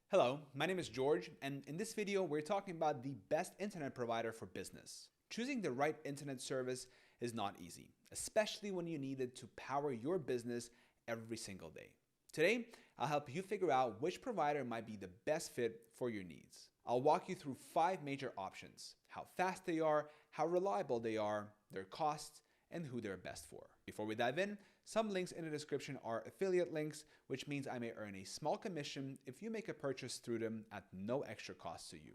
Hello, my name is George, and in this video, we're talking about the best internet provider for business. Choosing the right internet service is not easy, especially when you need it to power your business every single day. Today, I'll help you figure out which provider might be the best fit for your needs. I'll walk you through 5 major options: how fast they are, how reliable they are, their costs, and who they're best for. Before we dive in, some links in the description are affiliate links, which means I may earn a small commission if you make a purchase through them at no extra cost to you.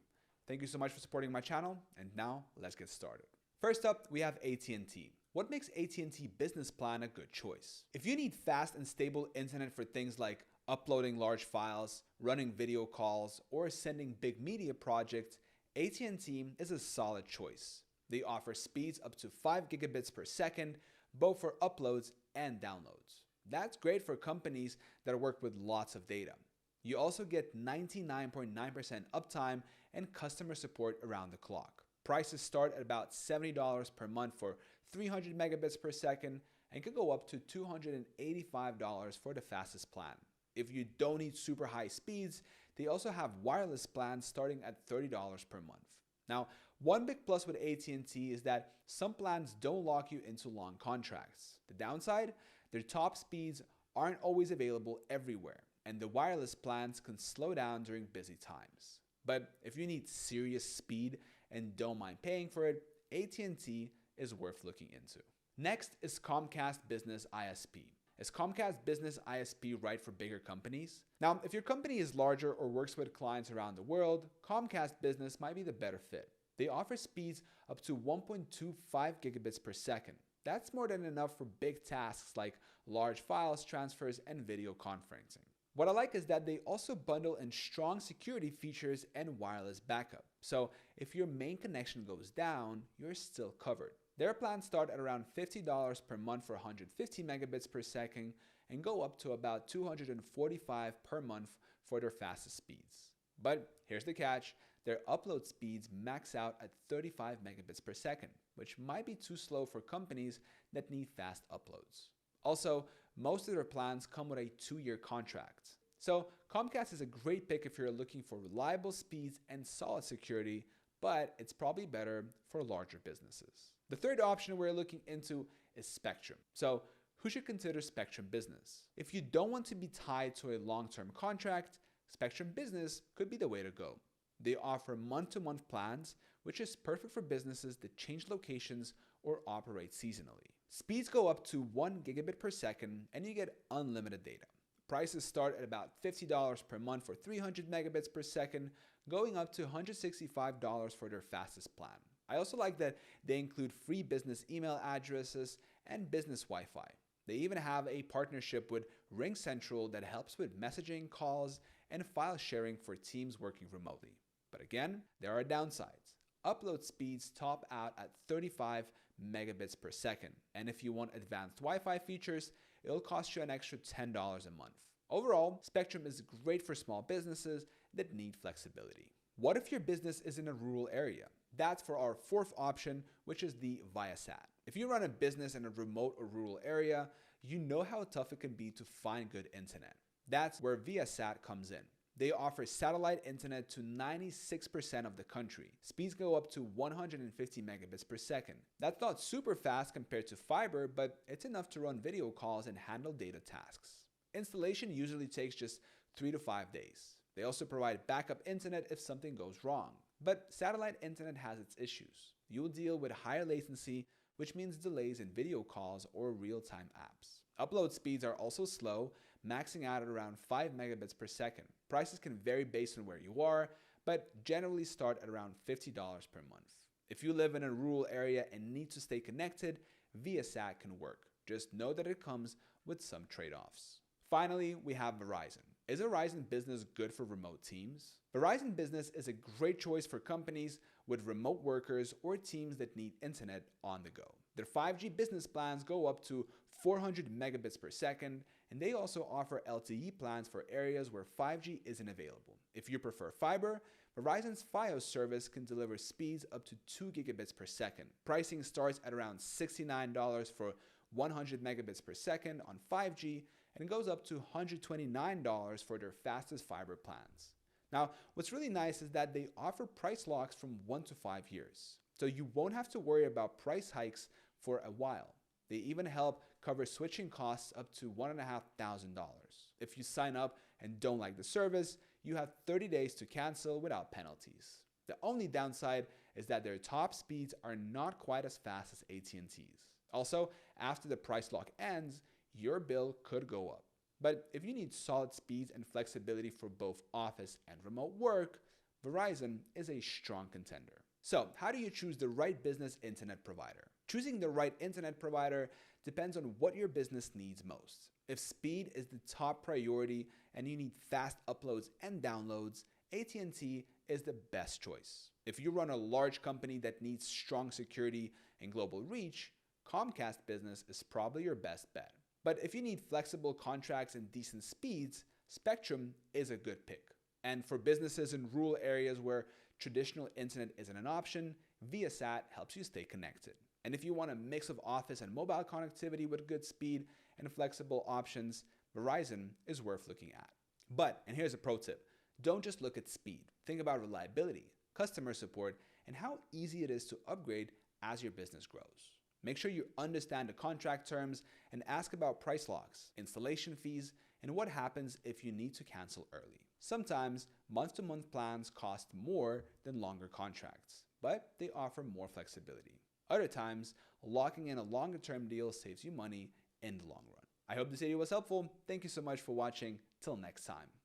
Thank you so much for supporting my channel, and now let's get started. First up, we have AT&T. What makes AT&T Business Plan a good choice? If you need fast and stable internet for things like uploading large files, running video calls, or sending big media projects, AT&T is a solid choice. They offer speeds up to 5 gigabits per second, both for uploads and downloads. That's great for companies that work with lots of data. You also get 99.9% uptime and customer support around the clock. Prices start at about $70 per month for 300 megabits per second and can go up to $285 for the fastest plan. If you don't need super high speeds, they also have wireless plans starting at $30 per month. Now, one big plus with AT&T is that some plans don't lock you into long contracts. The downside, their top speeds aren't always available everywhere, and the wireless plans can slow down during busy times. But if you need serious speed and don't mind paying for it, AT&T is worth looking into. Next is Comcast Business ISP. Is Comcast Business ISP right for bigger companies? Now, if your company is larger or works with clients around the world, Comcast Business might be the better fit. They offer speeds up to 1.25 gigabits per second. That's more than enough for big tasks like large files transfers and video conferencing. What I like is that they also bundle in strong security features and wireless backup. So if your main connection goes down, you're still covered. Their plans start at around $50 per month for 150 megabits per second and go up to about $245 per month for their fastest speeds. But here's the catch: their upload speeds max out at 35 megabits per second, which might be too slow for companies that need fast uploads. Also, most of their plans come with a 2-year contract. So Comcast is a great pick if you're looking for reliable speeds and solid security, but it's probably better for larger businesses. The third option we're looking into is Spectrum. So who should consider Spectrum Business? If you don't want to be tied to a long-term contract, Spectrum Business could be the way to go. They offer month-to-month plans, which is perfect for businesses that change locations or operate seasonally. Speeds go up to 1 gigabit per second and you get unlimited data. Prices start at about $50 per month for 300 megabits per second, going up to $165 for their fastest plan. I also like that they include free business email addresses and business Wi-Fi. They even have a partnership with RingCentral that helps with messaging, calls, and file sharing for teams working remotely. But again, there are downsides. Upload speeds top out at 35 megabits per second. And if you want advanced Wi-Fi features, it'll cost you an extra $10 a month. Overall, Spectrum is great for small businesses that need flexibility. What if your business is in a rural area? That's for our fourth option, which is the Viasat. If you run a business in a remote or rural area, you know how tough it can be to find good internet. That's where Viasat comes in. They offer satellite internet to 96% of the country. Speeds go up to 150 megabits per second. That's not super fast compared to fiber, but it's enough to run video calls and handle data tasks. Installation usually takes just 3 to 5 days. They also provide backup internet if something goes wrong. But satellite internet has its issues. You'll deal with higher latency, which means delays in video calls or real-time apps. Upload speeds are also slow, maxing out at around 5 megabits per second. Prices can vary based on where you are, but generally start at around $50 per month. If you live in a rural area and need to stay connected, Viasat can work. Just know that it comes with some trade-offs. Finally, we have Verizon. Is Verizon Business good for remote teams? Verizon Business is a great choice for companies with remote workers or teams that need internet on the go. Their 5G business plans go up to 400 megabits per second, and they also offer LTE plans for areas where 5G isn't available. If you prefer fiber, Verizon's Fios service can deliver speeds up to 2 gigabits per second. Pricing starts at around $69 for 100 megabits per second on 5G and goes up to $129 for their fastest fiber plans. Now, what's really nice is that they offer price locks from 1 to 5 years. So you won't have to worry about price hikes for a while. They even help cover switching costs up to $1,500. If you sign up and don't like the service, you have 30 days to cancel without penalties. The only downside is that their top speeds are not quite as fast as AT&T's. Also, after the price lock ends, your bill could go up. But if you need solid speeds and flexibility for both office and remote work, Verizon is a strong contender. So, how do you choose the right business internet provider? Choosing the right internet provider depends on what your business needs most. If speed is the top priority and you need fast uploads and downloads, AT&T is the best choice. If you run a large company that needs strong security and global reach, Comcast Business is probably your best bet. But if you need flexible contracts and decent speeds, Spectrum is a good pick. And for businesses in rural areas where traditional internet isn't an option, Viasat helps you stay connected. And if you want a mix of office and mobile connectivity with good speed and flexible options, Verizon is worth looking at. But, and here's a pro tip, don't just look at speed. Think about reliability, customer support, and how easy it is to upgrade as your business grows. Make sure you understand the contract terms and ask about price locks, installation fees, and what happens if you need to cancel early. Sometimes, month-to-month plans cost more than longer contracts, but they offer more flexibility. Other times, locking in a longer-term deal saves you money in the long run. I hope this video was helpful. Thank you so much for watching. Till next time.